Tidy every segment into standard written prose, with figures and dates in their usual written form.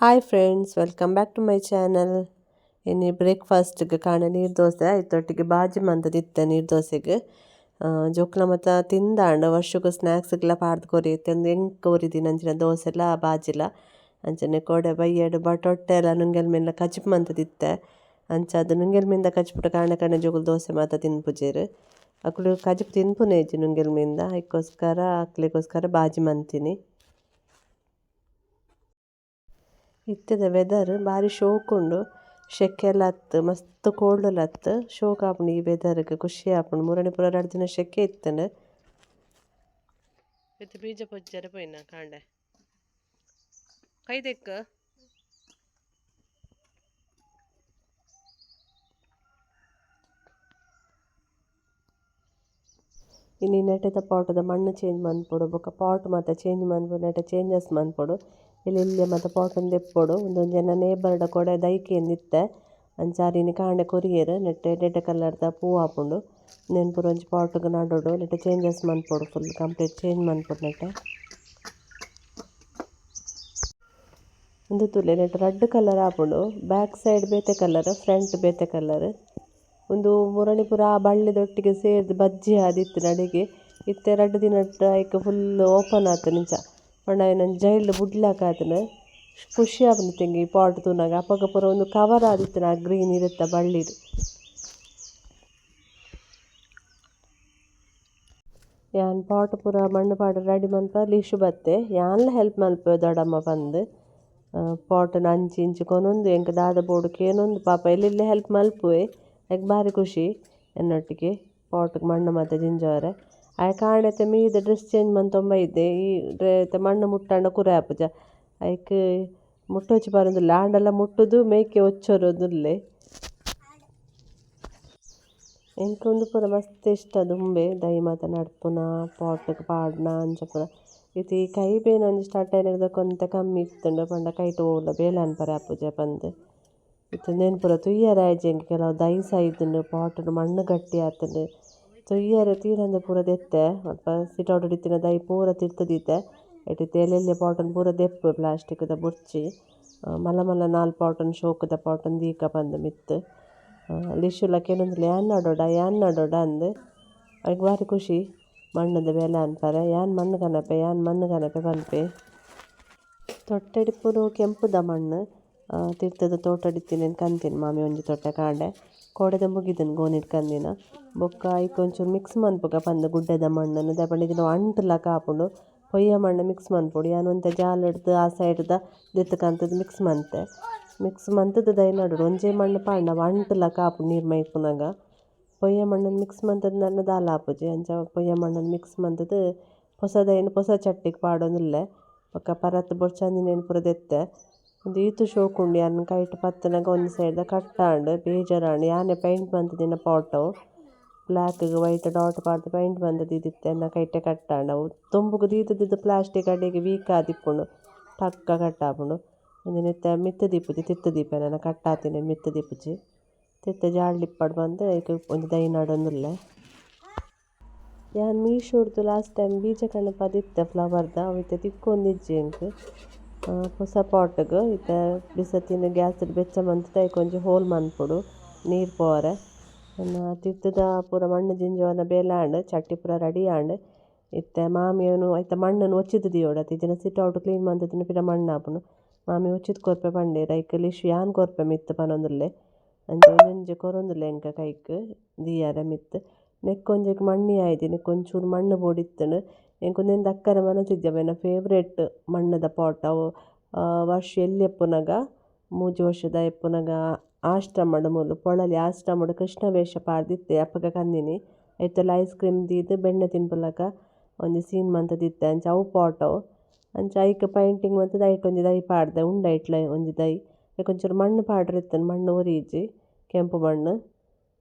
Hi friends, welcome back to my channel. ಇನ್ನು ಬ್ರೇಕ್ಫಾಸ್ಟ್ಗೆ ಕಾಣ ನೀರು ದೋಸೆ ಆಯ್ತೊಟ್ಟಿಗೆ ಬಾಜಿ ಮಂತದಿತ್ತೆ ನೀರು ದೋಸೆಗೆ ಜೋಕ್ಲ ಮತ್ತು ತಿಂದಾಂಡ ವರ್ಷಕ್ಕೂ ಸ್ನ್ಯಾಕ್ಸ್ಗೆಲ್ಲ ಪಾರ್ದು ಕೊರಿಯುತ್ತೆ ಒಂದು ಹೆಂಗೆ ಕೊರಿದಿನ ಅಂಚಿನ ದೋಸೆ ಎಲ್ಲ ಬಾಜಿಲ್ಲ ಅಂಚನೆ ಕೊಡೆ ಬೈಯಡು ಬಟೊಟ್ಟೆ ಎಲ್ಲ ನುಂಗೆಲ್ ಮೇಲೆ ಕಚ್ಪು ಮಂತದಿತ್ತೆ ಅಂಚ ಅದು ನುಂಗೆಲ್ ಮಿಂದ ಕಚ್ಬಿಟ್ಟು ಕಾಣ ಜೋಗುಲು ದೋಸೆ ಮಾತ ತಿನ್ಪುಜೇರು ಅಕ್ಕಳು ಕಚ್ಪು ತಿನ್ಪುನೇಜಿ ನುಂಗೆಲ್ ಮಿಂದ ಅದಕ್ಕೋಸ್ಕರ ಅಕ್ಲಿಗೋಸ್ಕರ ಬಾಜಿ ಮಂತೀನಿ. ಇತ್ತದ ವೆದರ್ ಭಾರಿ ಶೋಕ್ ಉಂಡು, ಶೆಕೆ ಎಲ್ಲ ಹತ್ತು ಮಸ್ತ್ ಕೋಲ್ಡ್ ಎಲ್ಲ ಹತ್ತು ಶೋಕ್ ಆಪುಂಡು ಈ ವೆದರ್ಗೆ ಖುಷಿ ಆಪುಂಡು. ಮೂರನೇ ಪುರ 2 ದಿನ ಶೆಕೆ ಇತ್ತಂಡು ಇತ್ತು ಬೀಜ ಪೊಜ್ಜರ ಪೋಯಿನ ಕಾಂಡೆ ಕೈದೆಕ್ಕ ಇನ್ನು ನೆಟ್ಟದ ಪಾಟದ ಮಣ್ಣು ಚೇಂಜ್ ಮಾಡ್ಕೊಡು ಬೊಕ್ಕ ಪಾಟ್ ಮತ್ತು ಚೇಂಜ್ ಮಾಡ್ಬೋದು ನೆಟ್ಟ ಚೇಂಜಸ್ ಮಾಡ್ಕೊಡು ಇಲ್ಲಿ ಮತ್ತು ಪಾಟನ್ನು ತೆಪ್ಪೊಡು ಒಂದೊಂದು ಜನ ನೇಬರ್ಡ ಕೊಡೆ ದೈಕಿ ಎಂದಿತ್ತೆ ಅಂಚಾರಿನಿ ಕಾಂಡೆ ಕೊರಿಯರು ನೆಟ್ಟೆ ರೆಡ್ ಕಲರ್ದ ಪೂ ಹಾಪುಂಡು ನೆನ್ಪುರ ಒಂಜಿ ಪಾಟ್ಗೆ ನಡೋಡು ನೆಟ್ಟ ಚೇಂಜಸ್ ಮಾಡ್ಕೊಡು ಫುಲ್ ಕಂಪ್ಲೀಟ್ ಚೇಂಜ್ ಮಾಡ್ಕೊಡು ನೆಟ್ಟೆ ಒಂದು ತುಲೆ ನೆಟ್ಟ ರೆಡ್ ಕಲರ್ ಹಾಪುಂಡು ಬ್ಯಾಕ್ ಸೈಡ್ ಬೇತೆ ಕಲರ್ ಫ್ರಂಟ್ ಬೇತೆ ಕಲರ್ ಒಂದು ಮುರಣಿ ಪುರ ಆ ಬಳ್ಳಿದೊಟ್ಟಿಗೆ ಸೇರಿದು ಬಜ್ಜಿ ಆದಿತ್ತು ನಡಿಗೆ ಇತ್ತೆ 2 ದಿನ ಐಕ್ ಫುಲ್ ಓಪನ್ ಆತು ನಿಂಚ ಪಂಡ ಏನೊಂದು ಜೈಲ್ ಬುಡ್ಲಾಕ ಆತನ ಖುಷಿ ಆಪುಂಡು ತೆಂಗಿ ಈ ಪಾಟ್ ತೂನಾಗ ಅಪ್ಪಗ ಪೂರ ಒಂದು ಕವರ್ ಆದಿತ್ತು ನಾ ಗ್ರೀನ್ ಇರುತ್ತ ಬಳ್ಳಿಡು. ಯಾನ್ ಪಾಟ್ ಪೂರ ಮಣ್ಣು ಪಾಟ್ ರೆಡಿ ಮನ್ಪ ಲೀಶು ಬತ್ತೆ ಯಾನ್ಲ ಹೆಲ್ಪ್ ಮಲ್ಪೆ ದೊಡ್ಡಮ್ಮ ಬಂದು ಪಾಟ್ನ ಅಂಚಿ ಇಂಚಿ ಕೊನೊಂದು ಎಂಕ್ ದಾದ ಬೋರ್ಡ್ಗೆ ಏನೊಂದು ಪಾಪ ಎಲ್ಲೆಲ್ಲೇ ಹೆಲ್ಪ್ ಮಲ್ಪುವೆ ಯಾಕೆ ಭಾರಿ ಖುಷಿ ಎನ್ನೊಟ್ಟಿಗೆ ಪಾಟ್ಗೆ ಮಣ್ಣು ಮತ್ತು ಜಿಂಜೋರೆ ಆಯ್ ಕಾಣೆತ್ತೆ ಮೀದ ಡ್ರೆಸ್ ಚೇಂಜ್ ಮಂತೊಂಬ ಇದ್ದೆ ಈ ಮಣ್ಣು ಮುಟ್ಟಾಂಡ ಕುರೆ ಆಪುಜ ಐಕ್ ಮುಟ್ಟೋಚಿ ಬರೋದಿಲ್ಲ ಆಂಡೆಲ್ಲ ಮುಟ್ಟುದು ಮೇಕೆ ಒಚ್ಚೋರೋದುಲ್ಲೆ ಎಂಕ್ ಒಂದು ಪೂರ ಮಸ್ತ್ ಇಷ್ಟ ದುಂಬೆ ದೈ ಮಾತ ನಡ್ಪುನ ಪಾಟ್ಗೆ ಪಾಡ್ನ ಅಂಚ ಪೂರ ಇದು ಈ ಕೈ ಬೇನೆ ಒಂಜಿ ಸ್ಟಾರ್ಟ್ ಆಯ್ನದ ಕೊಂತ ಕಮ್ಮಿ ಇತ್ತುಂಡು ಪಂಡ ಕೈಟ್ ಓಲ ಬೇಲೆ ಅನ್ಪರೆ ಆಪುಜ ಬಂದು ಇತ್ತು ನೆನ್ಪುರ ತುಯ್ಯರೆ ಆಯ್ಜೆಂಗೆ ಕೆಲವು ದೈ ಸೈದುಂಡು ಪಾಟ್ನು ಮಣ್ಣು ಗಟ್ಟಿ ಆತುಂಡು ತುಯ್ಯರೆ ತೀರಂದ ಪೂರ ದೆತ್ತೆ ಅಲ್ಪ ಸಿಟೌಟ್ ಹಿಡಿತಿನ ದೈ ಪೂರ ತಿರ್ತದೀತೆ ಎಟ್ಟಿತ್ತು ಎಲ್ಲೆಲ್ಲೆ ಪಾಟನ್ನು ಪೂರ ದೆಪ್ಪು ಪ್ಲಾಸ್ಟಿಕ್ದ ಬುರ್ಚಿ ಮಲ್ಲ ಮಲ್ಲ 4 ಪಾಟನ್ನು ಶೋಕದ ಪಾಟನ್ನು ದೀಕ ಬಂದು ಮಿತ್ತು ಲಿಶುಲಕ್ಕೆ ಏನೊಂದಿಲ್ಲ ಯಾನ್ ನಡೋಡ ಅಂದು ಅದಕ್ಕೆ ಭಾರಿ ಖುಷಿ ಮಣ್ಣದ ಬೆಲೆ ಅನ್ಪಾರೆ ಯಾನ್ ಮಣ್ಣು ಕನಪೆ ಪನ್ಪೆ ತೊಟ್ಟೆಡಿಪ್ಪುಡು ಕೆಂಪುದ ಮಣ್ಣು ತೀರ್ಥದ ತೋಟ ಹಿಡಿತೀನಿ ಕಂತೀನಿ ಮಾಮಿ ಒಂಜಿ ತೊಟ್ಟೆ ಕಾಂಡೆ ಕೋಡೆದ ಮುಗಿದನು ಗೋನಿಡ್ಕಂದಿನ ಬೊಕ್ಕ ಐಕ್ ಒಂಚೂರು ಮಿಕ್ಸ್ ಮನ್ಪುಗ ಪಂದ ಗುಡ್ಡೆದ ಮಣ್ಣನ್ನು ದಪಂಡ ಇದು ಅಂಟುಲ ಕಾಪುಂಡು ಕೊಯ್ಯ ಮಣ್ಣು ಮಿಕ್ಸ್ ಮನ್ಪೊಡು ಯಾನು ಒಂತೆ ಜಾಲ ಹಿಡ್ದು ಆ ಸೈಡ್ದ ದೆತ್ತಕಂತದ್ದು ಮಿಕ್ಸ್ ಮಂತದ್ದು ದೈ ನಡೋಡು ಒಂಜೇ ಮಣ್ಣು ಪಾಂಡ ಅಂಟುಲ ಕಾಪು ನೀರು ಮೈಪುನಾಗ ಕೊಯ್ಯ ಮಣ್ಣನ್ನು ಮಿಕ್ಸ್ ಮಂತದ್ದು ನನ್ನ ದಾಲ ಆಪುಜಿ ಅಂಚ ಕೊಯ್ಯ ಮಣ್ಣನ್ನು ಮಿಕ್ಸ್ ಮಂತದ್ದು ಹೊಸ ಚಟ್ಟಿಗೆ ಪಾಡೋದಿಲ್ಲೆ ಬೊಕ್ಕ ಪರತ್ ಬೊಡ್ಚಂದಿನೇನು ಪೂರ ದೆತ್ತೆ ಒಂದು ಈತು ಶೋಕುಂಡು ಯಾನ್ ಕೈಟ್ ಪತ್ತನಾಗ ಒಂದು ಸೈಡ್ದ ಕಟ್ಟಾಂಡು ಬೇಜಾರಾಂಡು ಯಾನೆ ಪೈಂಟ್ ಬಂತದಿನ ಪಾಟು ಬ್ಲ್ಯಾಕ್ಗೆ ವೈಟ್ ಡಾಟ್ ಪಾಡ್ದು ಪೈಂಟ್ ಬಂದದ್ದು ಇದಿತ್ತೆ ಅನ್ನ ಕೈಟೆ ಕಟ್ಟಾಂಡು ಅವು ತುಂಬುಗು ದೀತದಿದ್ದು ಪ್ಲಾಸ್ಟಿಕ್ ಅಡಿಗೆ ವೀಕ್ ಆದಿಪ್ಪುಂಡು ಟಕ್ಕ ಕಟ್ಟಾಪುಂಡು ಒಂದು ನಿತ್ತ ಮಿತ್ತು ದೀಪುಜಿ ತಿತ್ತು ದೀಪ ನನ್ನ ಕಟ್ಟಾತೀನಿ ಮಿತ್ತು ದೀಪುಜಿ ತಿತ್ತ ಜಾಳ್ಲಿಪ್ಪಡು ಬಂದು ಐಕ್ ಒಂದು ದೈ ನಡೊಂದುಲ್ಲೆ ಯಾನ್ ಮೀಶೋಡ್ದು ಲಾಸ್ಟ್ ಟೈಮ್ ಬೀಜ ಕಣಪ ದಿತ್ತೆ ಫ್ಲವರ್ದ ಅವಿತ್ತೆ ತಿಕ್ಕೊಂದಿಜ್ಜಿ ಎಂಕ್ ಹೊಸ ಪಾಟ್ಗೆ ಇತ್ತ ಬಿಸತ್ತಿನ ಗ್ಯಾಸ್ ಬೆಚ್ಚ ಮಂತದ ಐಕ್ ಒಂಜಿ ಹೋಲ್ ಮನ್ಪೊಡು ನೀರು ಪೋರೆ ತಿರ್ತದ ಪೂರ ಮಣ್ಣು ಜಿಂಜೋನ ಬೇಲಾಂಡು ಚಟ್ಟಿ ಪೂರ ರೆಡಿ ಆಂಡು ಇತ್ತೆ ಮಾಮಿಯವನು ಐತ ಮಣ್ಣನ್ನು ಒಚ್ಚಿದ್ದು ದಿಯೋಡು ಅತಿಜಿನ ಸಿಟೌಟ್ ಕ್ಲೀನ್ ಮಂತದಿನ ಪಿರ ಮಣ್ಣು ಆಪುಂಡು ಮಾಮಿ ಒಚ್ಚಿದ ಕೊರ್ಪೆ ಪಂಡೇರು ಐಕ್ ಲಿಶು ಯಾನ್ ಕೊರ್ಪೆ ಮಿತ್ತು ಪನೊಂದುಲ್ಲೆ ಅಂಚೆ ಒಂಜೊಂಜಿ ಕೊರೊಂದುಲ್ಲೆ ಎಂಕ ಕೈಕ್ ದಿಯಾರೆ ಮಿತ್ತು ನೆಕ್ಕೊಂಜೆಗ್ ಮಣ್ಣಿ ಆಯ್ದು ನೆಕ್ಕೊಂಚೂರು ಮಣ್ಣು ಬೋಡಿತ್ತುಂಡು ಎಂಕೊಂದೆಂದು ಅಕ್ಕರೆ ಮನಸಿದ್ದೆ ನನ್ನ ಫೇವ್ರೇಟ್ ಮಣ್ಣದ ಪಾಟ್ ಅವು ವರ್ಷ ಎಲ್ಲಿ ಎಪ್ಪುನಾಗ 3 ವರ್ಷದ ಎಪ್ಪುನಾಗ ಆಶ್ರಮಡು ಮೂಲು ಪೊಳಲಿ ಆಶ್ರಮಡು ಕೃಷ್ಣ ವೇಷ ಪಾಡ್ದಿತ್ತೆ ಅಪ್ಪಗ ಕಂದಿನಿ ಐತಲ್ಲ ಐಸ್ ಕ್ರೀಮ್ ದೀದು ಬೆಣ್ಣೆ ತಿನ್ಪುಲಕ ಒಂಜಿ ಸೀನ್ ಮಂತದಿತ್ತೆ ಅಂಚ ಅವು ಪಾಟ್ ಅವು ಅಂಚ ಐಕ್ ಪೈಂಟಿಂಗ್ ಮಂತದ ಐಟ್ ಒಂಜಿ ದೈ ಪಾಡ್ದೆ ಉಂಡೈಟ್ಲ ಒಂಜಿ ದೈ ಒಂಚೂರು ಮಣ್ಣು ಪಾಡ್ರಿತ್ತನು ಮಣ್ಣು ಒರೀಜಿ ಕೆಂಪು ಮಣ್ಣು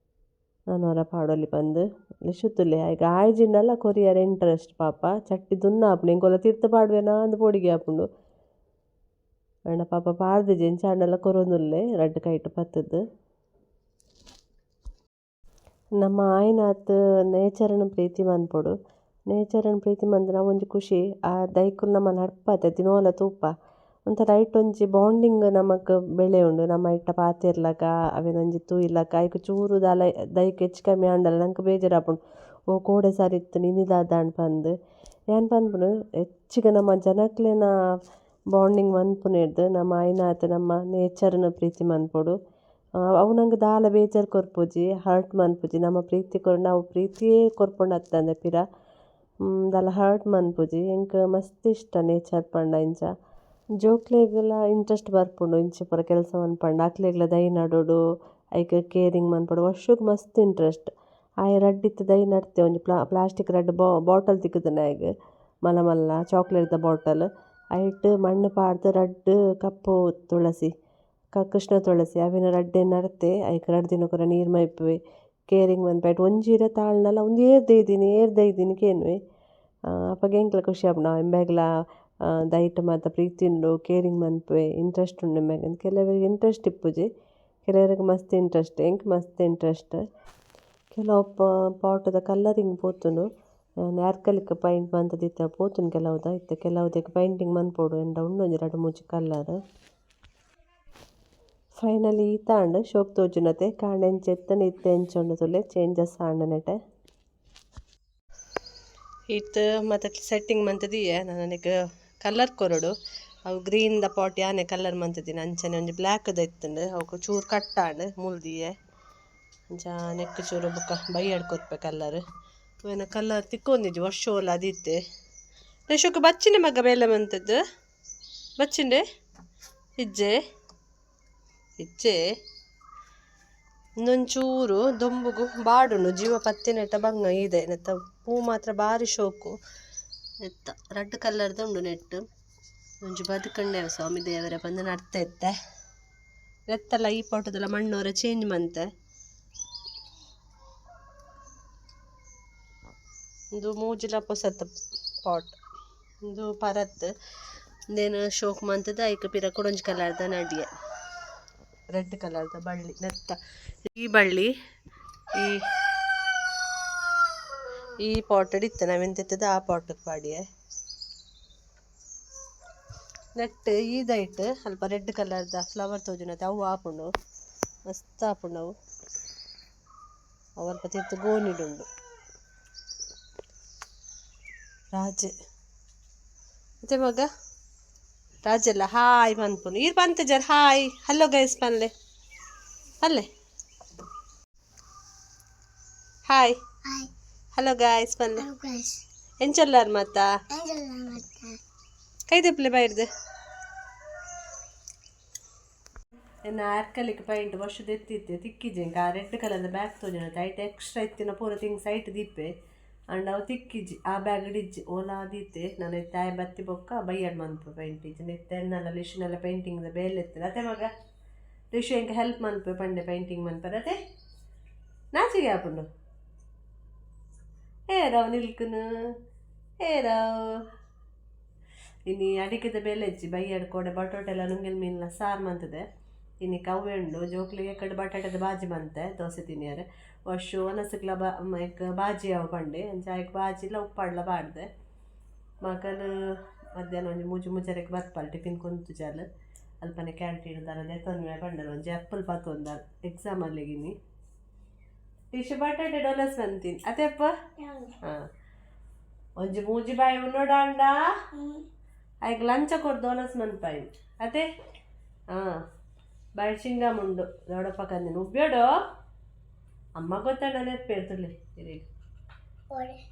ನಾನೂರ ಪಾಡೊಲಿ ಬಂದು ಲಿಶುತ್ತುಲೆ ಈಗ ಆಯ್ಜಿಂಡಲ್ಲ ಕೊರಿಯರ್ ಇಂಟ್ರೆಸ್ಟ್ ಪಾಪ ಚಟ್ಟಿ ದುನ್ನ ಆಪುಂಡು ಎಂಕೊಲ ತೀರ್ಥ ಪಾಡುವೆನಾ ಅಂದು ಪೋಡಿಗೆ ಆಪುಂಡು ಅಣ್ಣ ಪಾಪ ಪಾಡ್ದೆ ಜೆಂಚಾಂಡೆಲ್ಲ ಕೊರೊಂದುಲ್ಲೆ ರಡ್ಡ್ ಕೈಟ್ ಪತ್ತದ್ದು ನಮ್ಮ ಆಯ್ನಾತ್ ನೇಚರನ್ನು ಪ್ರೀತಿ ಮನ್ಪೊಡು ನೇಚರನ್ನು ಪ್ರೀತಿ ಮಂದಿನ ಒಂಜಿ ಖುಷಿ ಆ ದೈಕುಲ್ ನಮ್ಮ ನಡ್ಪಾತೆ ದಿನೋಲ ತೂಪ ಒಂಥರ ಐಟ್ ಒಂಜಿ ಬಾಂಡಿಂಗ್ ನಮಕ್ ಬೆಳೆ ಉಂಡು ನಮ್ಮ ಇಟ್ಟ ಪಾತೆರ್ಲಕ ಅವೆನೊಂಜಿ ತೂಯಿಲಕ ಐಕ್ ಚೂರು ದೈಕ್ ಹೆಚ್ಚು ಕಮ್ಮಿ ಆಂಡಲ ನಂಗೆ ಬೇಜಾರಾಪುಂಡು ಓ ಕೋಡೆ ಸಾರಿತ್ತು ನಿನಿದಾದ ಅನ್ಪಂದು ಏನ್ ಪನ್ಪುನು ಹೆಚ್ಚಿಗೆ ನಮ್ಮ ಜನಕ್ಲೆನ ಬಾಂಡಿಂಗ್ ಮನ್ಪುನೆರ್ದು ನಮ್ಮ ಐನಾತ್ ನಮ್ಮ ನೇಚರ್ನ ಪ್ರೀತಿ ಮನ್ಪೊಡು ಅವು ನಂಗೆ ದಾಲ ಬೇಜಾರು ಕೊರ್ಪುಜಿ ಹರ್ಟ್ ಮನ್ಪುಜಿ ನಮ್ಮ ಪ್ರೀತಿ ನಾವು ಪ್ರೀತಿಯೇ ಕೊರ್ಪೊಂಡು ಹತ್ತಂದೆ ಪಿರ ದಾಲ ಹರ್ಟ್ ಮನ್ಪುಜಿ ಎಂಕ್ ಮಸ್ತ್ ಇಷ್ಟ ನೇಚರ್ ಪಂಡ ಇಂಚ ಜೋಕ್ಲೆಗ್ಲ ಇಂಟ್ರೆಸ್ಟ್ ಬರ್ಪುಂಡು ಇಂಚ ಪೂರ ಕೆಲಸ ಮನ್ಪಂಡ ಅಕ್ಲೆಗ್ಲ ದೈ ನಡೋಡು ಐಕ್ ಕೇರಿಂಗ್ ಮನ್ಪೊಡು ವರ್ಷಕ್ಕೆ ಮಸ್ತ್ ಇಂಟ್ರೆಸ್ಟ್ ಆಯ್ ರಡ್ಡ್ ಇತ್ತು ದೈ ನಡ್ತೆ ಒಂಜಿ ಪ್ಲಾಸ್ಟಿಕ್ ರಡ್ಡ್ ಬಾಟಲ್ ತಿಕ್ಕುದಿನ ಆಯ್ಗ್ ಮಲ್ಲ ಮಲ್ಲ ಚಾಕ್ಲೇಟ್ದ ಬಾಟಲ್ ಐಟ್ ಮಣ್ಣು ಪಾಡ್ದು ರಡ್ಡ್ ಕಪ್ಪು ತುಳಸಿ ಕೃಷ್ಣ ತುಳಸಿ ಅವಿನ ರಡ್ಡೆ ನಡ್ತೆ ಐಕ್ ರಡ್ಡ್ ದಿನಕೊರ ನೀರು ಮೈಪುವೆ ಕೇರಿಂಗ್ ಮನ್ಪೈಟ್ ಒಂಜೀರ ತಾಳ್ನಲ ಒಂದು ಏರ್ದೈದಿನಿ ಕೇನುವೆ ಅಪ್ಪಗೆ ಎಂಕ್ಲ ಖುಷಿ ಆಪುಂಡು ಎಂಬೆಗ್ಲ ದೈಟ್ ಮಾತ ಪ್ರೀತಿ ಉಂಡು ಕೇರಿಂಗ್ ಮನ್ಪುವೆ ಇಂಟ್ರೆಸ್ಟ್ ಉಂಡು ಎಂಬೆಗ್ ಕೆಲವರಿಗೆ ಇಂಟ್ರೆಸ್ಟ್ ಇಪ್ಪುಜಿ ಕೆಲವರಿಗೆ ಮಸ್ತ್ ಇಂಟ್ರೆಸ್ಟ್ ಎಂಕ್ ಮಸ್ತ್ ಇಂಟ್ರೆಸ್ಟ್ ಕೆಲವು ಪಾಟದ ಕಲ್ಲರಿಂಗ್ ಪೋತುಂಡು ನ್ಯಾರ್ಕಲಿಕ್ ಪೈಂಟ್ ಮಂತದಿತ್ತ ಪೋತುಂಡು ಕೆಲವುದ ಇತ್ತೆ ಕೆಲವುದಕ್ಕೆ ಪೈಂಟಿಂಗ್ ಮನ್ಪೊಡು ಎಂಡ ಉಂಡು ಒಂಜಿ ರಡ್ಡ್ ಮೂಜಿ ಕಲ್ಲರ್ ಫೈನಲಿ ಈತ ಅಂಡ್ ಶೋಕ್ ತೋಜುನತೆ ಕಾಂಡ ಎಂಚೆತ್ತನ ಇತ್ತೆ ಎಂಚೊಂಡು ತುಲೆ ಚೇಂಜಸ್ ಆಂಡ ನೆಟೆ ಈತ್ ಮತ್ತೆ ಸೆಟ್ಟಿಂಗ್ ಮಂತದಿಯೆ ನನಗೆ ಕಲರ್ ಕೊರಡು ಅವು ಗ್ರೀನ್ದ ಪಾಟ್ ಯಾನೆ ಕಲರ್ ಮಂತದಿನ ಅಂಚನೆ ಒಂಜಿ ಬ್ಲ್ಯಾಕ್ದ ಇತ್ತಂಡು ಅವಕ್ಕೆ ಚೂರು ಕಟ್ಟಾಂಡು ಮುಲ್ದಿಯೆ ಅಂಚ ನೆಕ್ ಚೂರು ಬುಕ್ಕ ಬೈಯಡ್ ಕೊರ್ಪೆ ಕಲರ್ ಅವೇನ ಕಲರ್ ತಿಕ್ಕೊಂದಿಜ್ಜಿ ವರ್ಷ ಓಲ ಅದಿತ್ತೆ ರೇಷಕ್ಕೆ ಬಚ್ಚಿನ ಮಗ ಬೇಲೆ ಮಂತದ್ದು ಬಚ್ಚಿಂಡೆ ಇಜ್ಜೆ ಇನ್ನೊಂಚೂರು ದೊಂಬುಗು ಬಾಡುಂಡು ಜೀವ ಪತ್ತಿನೆಟ್ಟ ಬಂಗ ಇದೆ ನೆತ್ತ ಪೂ ಮಾತ್ರ ಭಾರಿ ಶೋಕು ನೆತ್ತ ರೆಡ್ ಕಲರ್ದ ಉಂಡು ನೆಟ್ ಒಂಜಿ ಬದುಕಂಡೆ ಸ್ವಾಮಿ ದೇವರ ಬಂದು ನಡ್ತಾ ಇತ್ತೆ ನೆತ್ತಲ್ಲ ಈ ಪಾಟದಲ್ಲ ಮಣ್ಣವರ ಚೇಂಜ್ ಮಂತೆ ಇದು ಮೂಜಿಲ ಪೊಸತ್ ಪಾಟ್ ಇದು ಪರತ್ ಇಂದೇನು ಶೋಕ್ ಮಂತದ ಐಕ ಪಿರ ಕೊಡೊಂಜಿ ಕಲರ್ದ ನಡಿಯೆ ರೆಡ್ ಕಲರ್ದ ಬಳ್ಳಿ ನೆತ್ತ ಈ ಬಳ್ಳಿ ಈ ಪಾಟಡ್ ಇತ್ತು ನಾವೆಂತೆತ್ತದ ಆ ಪಾಟಕ್ಕೆ ಪಾಡಿಯೆ ನೆಟ್ ಈದೈಟ್ ಅಲ್ಪ ರೆಡ್ ಕಲರ್ದ ಫ್ಲವರ್ ತೋಜುನತೆ ಅವು ಆಪುಂಡು ಮಸ್ತ್ ಆಪುಂಡು ಅವು ಅವಲ್ಪ ತಿತ್ತು ಗೋಣಿಡುಂಡು ರಾಜೆ ಮತ್ತೆ ಮಗ ರಾಜೆಲ್ಲ ಹಾಯ್ ಮನ್ಪುನು ಈರ್ ಪಂತ ಜರ್ ಹಾಯ್ ಹಲೋ ಗೈಸ್ ಪನ್ಲೆ ಅಲ್ಲೇ ಹಾಯ್ ಹಲೋ ಗೈಸ್ ಪನ್ಲೆ ಎಂಚಲ್ಲಾರ್ ಮಾತಾ ಕೈ ತಿಪ್ಲೆ ಬೈರ್ದು ಎನ್ನ ಆರ್ಕಲಿಕ್ ಪೈಂಟ್ ವರ್ಷದ ಎತ್ತಿತ್ತೆ ತಿಕ್ಕಿಜೆಂಕ ಆ ರೆಡ್ ಕಲರ್ದ ಬ್ಯಾಗ್ ತೋಜನತೆ ಐಟ್ ಎಕ್ಸ್ಟ್ರಾ ಇತ್ತಿನ ಪೂರ ತಿಂಗ್ಸ್ ಐಟ್ ದೀಪೆ ಅಂಡ್ ಅವು ತಿಕ್ಕಿಜ್ಜಿ ಆ ಬ್ಯಾಗ್ ಡಿಜ್ಜಿ ಓಲಾ ದೀತೆ ನಾನು ಎತ್ತಾಯ ಬತ್ತಿ ಬೊಕ್ಕ ಬೈಯಡ್ ಮನ್ಪು ಪೈಂಟಿಜ್ಜಿ ನೆತ್ತ ಎಣ್ಣೆಲ್ಲ ಲಿಶನೆಲ್ಲ ಪೇಂಟಿಂಗ್ದ ಬೇಲೆ ಎತ್ತದ ಅತ್ತೆ ಮಗ ರಿಷು ಎಂಕ ಹೆಲ್ಪ್ ಮನ್ಪು ಪಂಡೆ ಪೇಂಟಿಂಗ್ ಮನ್ಪರ ಅತ್ತೆ ನಾಚಿಗೆ ಆಪುಂಡು ಏರಾವ್ ನಿಲ್ಕುನು ಏರಾವ್ ಇನ್ನು ಅಡಿಕೆದ ಬೇಲೆ ಹೆಚ್ಚಿ ಬೈಯಡ್ ಕೋಡೆ ಬಟಾಟೆಲ್ಲ ನುಂಗಿನ ಮೀನಿನ ಸಾರು ಮಂತದೆ ಇನ್ನು ಕವ್ವೆ ಉಂಡು ಜೋಕ್ಲಿಗೆ ಕಡೆ ಬಟಾಟದ ಬಾಜಿ ಮಂತೆ ದೋಸೆ ತಿನ್ನಿಯಾರೆ ವರ್ಷು ಒನಸಕ್ಲ ಬಾಜಿ ಅವ ಪಂಡೆ ಅಂಚಾಯಕ್ಕೆ ಬಾಜಿಲ್ಲ ಉಪ್ಪಾಡ್ಲ ಬಾಡ್ದೆ ಮಕ್ಕಳು ಮಧ್ಯಾಹ್ನ ಒಂಜಿ ಮುಜರೆಗೆ ಬರ್ಪಲ್ ಟಿಫಿನ್ ಕುಂತು ಜಾಲ ಅಲ್ಪನೆ ಕ್ಯಾಂಟೀನ್ ದಾರದೆ ತೊನ್ವೆ ಪಂಡಲ ಒಂಜಿ ಆ್ಯಪಲ್ ಪಾತೊಂದ ಎಕ್ಸಾಮ್ ಅಲ್ಲಿಗಿನಿ ಟಿಶು ಬಟಾಟೆ ಡೊಲಸ್ ಬಂತೀನಿ ಅತೆಪ್ಪ ಹಾಂ ಒಂಜಿ ಮೂಜಿ ಬಾಯಿ ನೋಡಾಂಡ ಆಯ್ಕೆ ಲಂಚ ಕೊಟ್ಟು ದೋನಸ್ ಮನ್ಪಾಯಿ ಅತೆ ಹಾಂ ಬಾಯಿ ಚಿಂಗಮ್ ಉಂಡು ದೊಡ್ಡಪ್ಪ ಕಂದಿನ ಉಬ್ಬೇಡು ಅಮ್ಮ ಗೊತ್ತಾಂಡ ನೆತ್ಪೇರು ತುಳ್ಳಿ ಇರೀಗ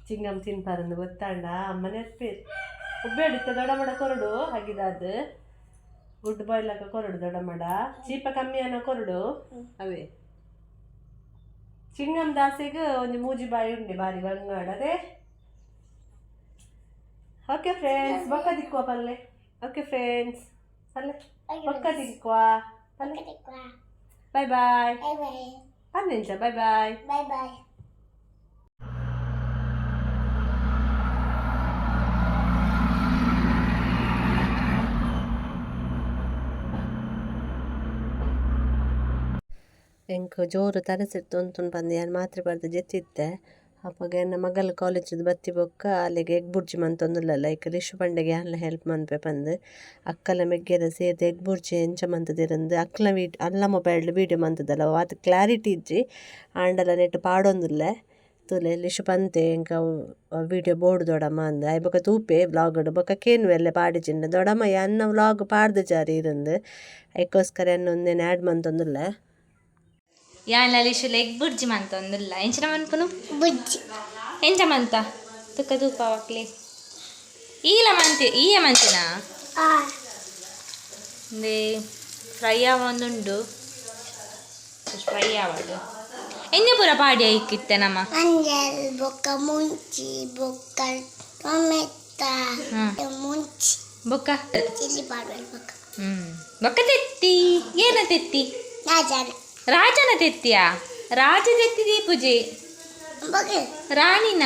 ಚಿಂಗಮ್ ತಿನ್ಪಾರಂದು ಗೊತ್ತಾಂಡ ಅಮ್ಮ ನೆತ್ಪೇರು ಉಬ್ಬೇಡಿತ್ತೆ ದೊಡ್ಡ ಮಡ ಕೊರಡು ಹಾಗಿದಾದ ಗುಡ್ ಬಾಯ್ಲ್ ಹಾಕ ಕೊರಡು ದೊಡ್ಡ ಮಡ ಚೀಪ ಕಮ್ಮಿ ಅನ್ನೋ ಕೊರಡು ಅವೇ ಚಿಂಗಮ್ ದಾಸೆಗೆ ಒಂದು ಮೂಜಿ ಬಾಯಿ ಉಂಡೆ ಬಾರಿ ಬಂಗಾಡ ಅದೇ ಓಕೆ ಫ್ರೆಂಡ್ಸ್ ಬೊಕ್ಕ ದಿಕ್ಕುವ ಪಲ್ಲೆ ಓಕೆ ಫ್ರೆಂಡ್ಸ್ ಪಲ್ಲೆ ಬೊಕ್ಕ ದಿಕ್ಕುವ ಪಲ್ಲೆ ಬಾಯ್ ಬಾಯ್ ಪನ್ನೆಂಚ ಬಾಯ್ ಬಾಯ್ ಬಾಯ್ ಬಾಯ್ ಎಂಕ್ ಜೋರು ತರಸಿಟ್ಟು ಉಂತುಂಡು ಬಂದು ಯಾರು ಮಾತ್ರೆ ಬರ್ದು ಜೆತ್ತಿದ್ದೆ ಅಪ್ಪಗ ನನ್ನ ಮಗಲ ಕಾಲೇಜ್ ಬತ್ತಿ ಬೊಕ್ಕ ಅಲ್ಲಿಗೆ ಎಗ್ ಬುರ್ಜಿ ಮಂತೊಂದುಲ್ಲ ಲೈಕ್ ರಿಶು ಪಂಡೆಗೆ ಅಲ್ಲ ಹೆಲ್ಪ್ ಮನ್ಪೆ ಪಂದು ಅಕ್ಕಲ ಮೆಗ್ಗೆದ ಸೇದ ಎಗ್ ಬುರ್ಜಿ ಎಂಚ ಮಂತದಿರಂದು ಅಕ್ಕಲ ಅಲ್ಲ ಮೊಬೈಲ್ ವೀಡಿಯೋ ಮಂತದಲ್ಲ ಅದು ಕ್ಲಾರಿಟಿ ಇಜ್ಜಿ ಆಂಡಲ ನೆಟ್ ಪಾಡೊಂದುಲ್ಲ ತುಲೆ ಲಿಶು ಪಂತೆ ಎಂಕ ವೀಡಿಯೋ ಬೋರ್ಡ್ ದೊಡಮ್ಮ ಅಂದ ಅಯ್ಯ ಬೊಕ ತೂಪೆ ವ್ಲಾಗ್ ಬೊಕ ಕೇನು ಎಲ್ಲ ಪಾಡಿಚಿಂಡ ದೊಡಮ್ಮ ಅನ್ನ ವ್ಲಾಗ್ ಪಾಡ್ದು ಜಾರಿ ಇರಂದು ಅದಕ್ಕೋಸ್ಕರ ಅನ್ನೊಂದೇನು ಆ್ಯಡ್ ಮಂತೊಂದುಲ್ಲ ಯಾನ್ ಲಿಶು ಎಗ್ ಬುರ್ಜಿ ಮಂತೊಂದುಲ್ಲ ಎಂಚಿನ ಮನ್ಪುನು ಬುರ್ಜಿ ಎಂಚ ಮಂತ ತುಕ್ಕ ತೂಪ ಅವಕ್ಲೆ ಈಯ ಮಂತಿನ ಅಂದೆ ಫ್ರೈ ಆವೊಂದುಂಡು ಫ್ರೈ ಆವಡು ಎಣ್ಣೆ ಪೂರ ಪಾಡಿ ಇಕ್ಕಿತ್ತೆ ನಮ್ಮ ಅಂಜಲ್ ಬೊಕ್ಕ ಮುಂಚಿ ಬೊಕ್ಕ ಟೊಮೆಟ ಮುಂಚಿ ಬೊಕ್ಕ ಚಿಲ್ಲಿ ಪಾಡ್ವಲ್ ಬೊಕ್ಕ ಬೊಕ್ಕ ತೆತ್ತಿ ಏನ ತೆತ್ತಿ ರಾಜನ ತೆತ್ತಿಯಾ ರಾಜ ತೆತ್ತಿದಿ ಪೂಜೆ ರಾಣಿನ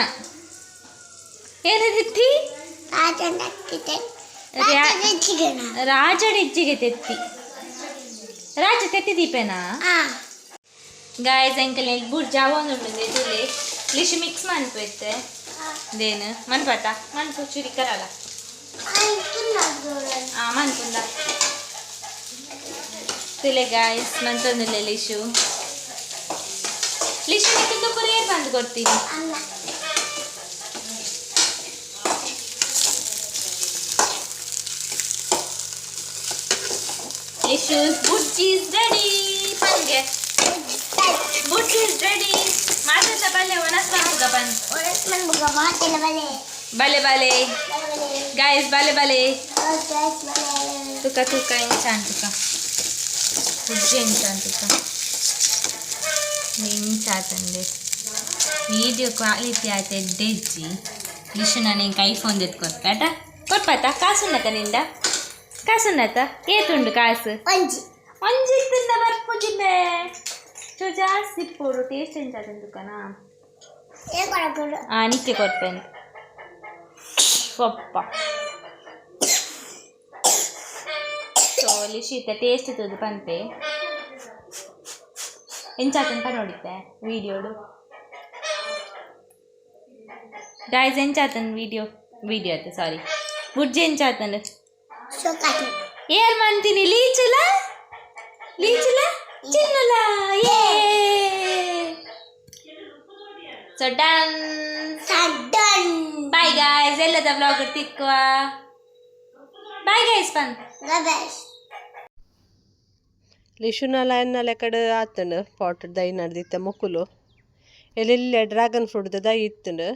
ಏನ ತೆತ್ತಿ ರಾಜಡೆಜ್ಜಿಗೆ ತೆತ್ತಿ ರಾಜ ತೆತ್ತಿ ದೀಪೇನಾ ಗಾಯ್ಸ್ ಎಂಕಲ್ ಎಗ್ ಬುರ್ಜಿ ಅವೊಂದುಂಡು ತುಲೆ ಲಿಶು ಮಿಕ್ಸ್ ಮನ್ಪುತ್ತೆ ದೇನು ಮನ್ಪಟ ಮನ್ಪು ಚೂರಿ ಕರಲ್ಲ ಮನ್ಪುಂದ ತುಲೆ ಗಾಯ್ಸ್ ಮಂತೊಂದುಲ್ಲೆ ಲಿಶು ನಿಕ್ಕಿಂದ ಪುರ ಏನು ಬಂದು ಕೊಡ್ತೀನಿ ಲಿಶು ಬುರ್ಜಿ ಇಸ್ ರೆಡಿ ಪನ್ಗೆ ಬುರ್ಜಿ ಇಸ್ ರೆಡಿ ಮಾತಾಡ ಬಲ್ಲೆ ಒಣಸ್ ಮನ್ಬುಗ ಬಲೆ ಬಲೆ ಗಾಯ್ಸ್ ಬಲೆ ತುಕ ಇಂಚ ಅಂತುಕ ಬುರ್ಜಿ ಎಂಚ ಅಂತುಕ ನಿಂಚಾತಂದೆ ವೀಡಿಯೋ ಕ್ವಾಲಿಟಿ ಆಯ್ತು ಎಡ್ಡೆಜ್ಜಿ ಲಿಶು ನಾನು ಹಿಂಗೆ ಐಫೋನ್ ಎತ್ಕೊಟ್ಟ ಕೊಟ್ಪಾತ ಕಾಸುನ್ನತ ನಿಂದ ಕಾಸುನ್ನತ ಏತುಂಡು ಕಾಸು ಒಂಜಿ ತಿಂದ ಬರ್ಪುಜಿಲ್ಲೆ ಚೂ ಜಾಸ್ತಿ ಪೋಡು ಟೇಸ್ಟ್ ಎಂಚಾತಂದುಕನಾ ನಿಕ್ಕೆ ಕೊಡ್ಪೇನೆ ಪಪ್ಪ ಸೊ ಲಿಶು ಇತ್ತ ಟೇಸ್ಟ್ ಇತ್ತದು ಪಂಪೆ ಎಂಚಾತಂಕ ನೋಡಿದ್ದೆ ವೀಡಿಯೋಡು ಗಾಯ್ಸ್ ಎಂಚಾತನ್ ವೀಡಿಯೋ ಆಯ್ತು ಸಾರಿ ಬುರ್ಜಿ ಎಂಚಾತನ್ ಏರ್ ಮಂತೀನಿ ಲೀಚುಲ ಚಿನ್ನುಲ ಸೊ ಡನ್ ಬಾಯ್ ಗಾಯ್ಸ್ ಎಲ್ಲದ ವ್ಲಾಗ್ ತಿಕ್ಕುವ ಬಾಯ್ ಗಾಯ್ಸ್ ಪನ್ ಲಿಶುನಲ ಎನ್ನಲೆ ಕಡೆ ಆತಂಡು ಪಾಟ್ ದೈ ನಡ್ದಿತ್ತ ಮೊಕ್ಕುಲು ಎಲ್ಲೆಲ್ಲ ಡ್ರ್ಯಾಗನ್ ಫ್ರೂಟ್ದ ದೈ ಇತ್ತಂಡು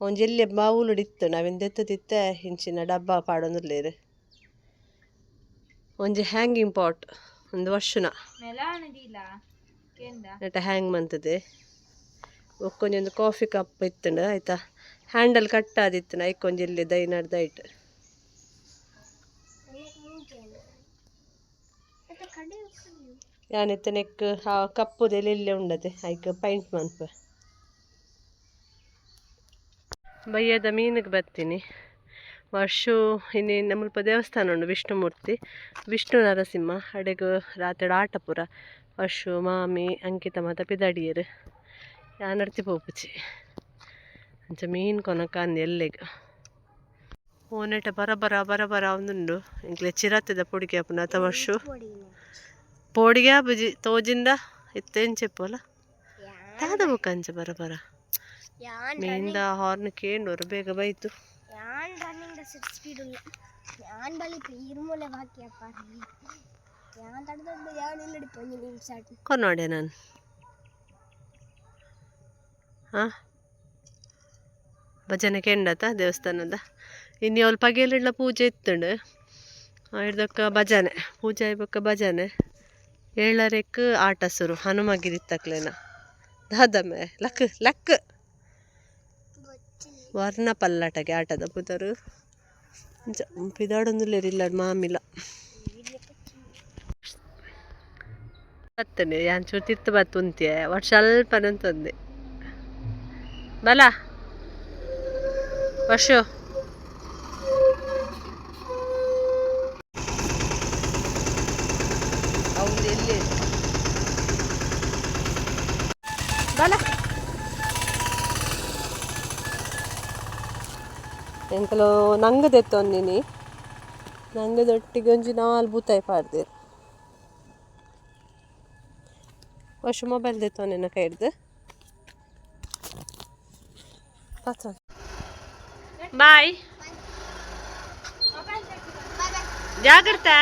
ಒಂಜಿ ಎಲ್ಲೆ ಬಾವುಲು ಇತ್ತಂಡು ಅವಿನ ದೆತ್ತದಿತ್ತ ಇಂಚಿನ ಡಬ್ಬ ಪಾಡೊಂದುಲ್ಲೇರು ಒಂಜಿ ಹ್ಯಾಂಗಿಂಗ್ ಪಾಟ್ ಒಂದು ವರ್ಷನ ನೆಟ ಹ್ಯಾಂಗ್ ಮಂತದೆ ಒಕ್ಕೊಂಜೊಂದು ಕಾಫಿ ಕಪ್ ಇತ್ತಂಡು ಆಯ್ತಾ ಹ್ಯಾಂಡಲ್ ಕಟ್ ಆದಿತ್ತನ ಐಕೊಂಜಿ ಎಲ್ಲೆ ದೈ ನಡ್ದಾಯ್ತು ಯಾನೆತ್ತ ನೆಕ್ ಆ ಕಪ್ಪುದೆಲ್ಲ ಇಲ್ಲೇ ಉಂಡತೆ ಐಕ್ ಪೈಂಟ್ ಮನ್ಪ ಬಯ್ಯದ ಮೀನಿಗೆ ಬರ್ತೀನಿ ವರ್ಷ ಇನ್ನೇನು ಮುಲ್ಪ ದೇವಸ್ಥಾನ ಉಂಡು ವಿಷ್ಣು ನರಸಿಂಹ ಅಡೆಗು ರಾತ್ರಿ ಆಟಪುರ ವರ್ಷ ಮಾಮಿ ಅಂಕಿತ ಮತ್ತು ಪಿದಾಡಿಯರು ಯಾನಡ್ತಿ ಪೋಪುಚಿ ಅಂಚ ಮೀನು ಕೊನಕ ಅಂದು ಎಲ್ಲಿಗೆ ಓನೆಟ ಬರ ಒಂದುಂಡು ಇಂಕ್ಲೆ ಚಿರತ್ತದ ಪುಡಿಗೆ ಅಪ್ಪನ ಅಥ ವರ್ಷ ಪೋಡಿಗೆ ಬುಜಿ ತೋಜಿಂದ ಇತ್ತೇನು ಚೆಪ್ಪಲ್ಲ ತಾದ ಮುಖಂಚ ಬರ ಮೀಂದ ಹಾರ್ನ್ ಕೇಂಡೋರು ಬೇಗ ಬೈತು ಕೊನೋಡೆ ನಾನು ಭಜನೆ ಕೆಂಡತ ದೇವಸ್ಥಾನದ ಇನ್ನು ಅವಳು ಪಗೇಲಿಡ್ಲ ಪೂಜೆ ಇತ್ತಂಡು ಹಿಡ್ದಕ್ಕ ಭಜನೆ ಪೂಜೆ ಆಯ್ಬಕ್ಕ ಭಜನೆ ಏಳರೆಕ್ ಆಟ ಸುರು ಹನುಮಗಿರಿತ್ತಕ್ಲೇನ ದಾದಮೆ ಲಕ್ ವರ್ಣ ಪಲ್ಲಟಗೆ ಆಟದ ಪುದರು ಪಿದಾಡೊಂದುಲ್ಲೇರಿಲ್ಲ ಮಾಮಿಲ್ಲ ಬತ್ತನೆ ಯಾಂಚೂರು ತಿರ್ತು ಬತ್ತು ಉಂತಿಯ ಒಟ್ಟು ಸ್ವಲ್ಪನಂತಂದೆ ಬಲ ವರ್ಷ ಅವ್ನು ಎಲ್ಲಿ ಬಲ ಎಂಕಲು ನಂಗೆ ತೆತ್ತೊಂದಿನಿ ನಂಗದೊಟ್ಟಿಗೆ ಒಂಜಿ 4 ಬೂತಾಯಿ ಪಾಡ್ದೆರ್ ವರ್ಷ ಮೊಬೈಲ್ ತೆತ್ತೊಂದಿನ ಕೈಡ್ದು ಬಾಯ್ ಜಾಗ್ರತೆ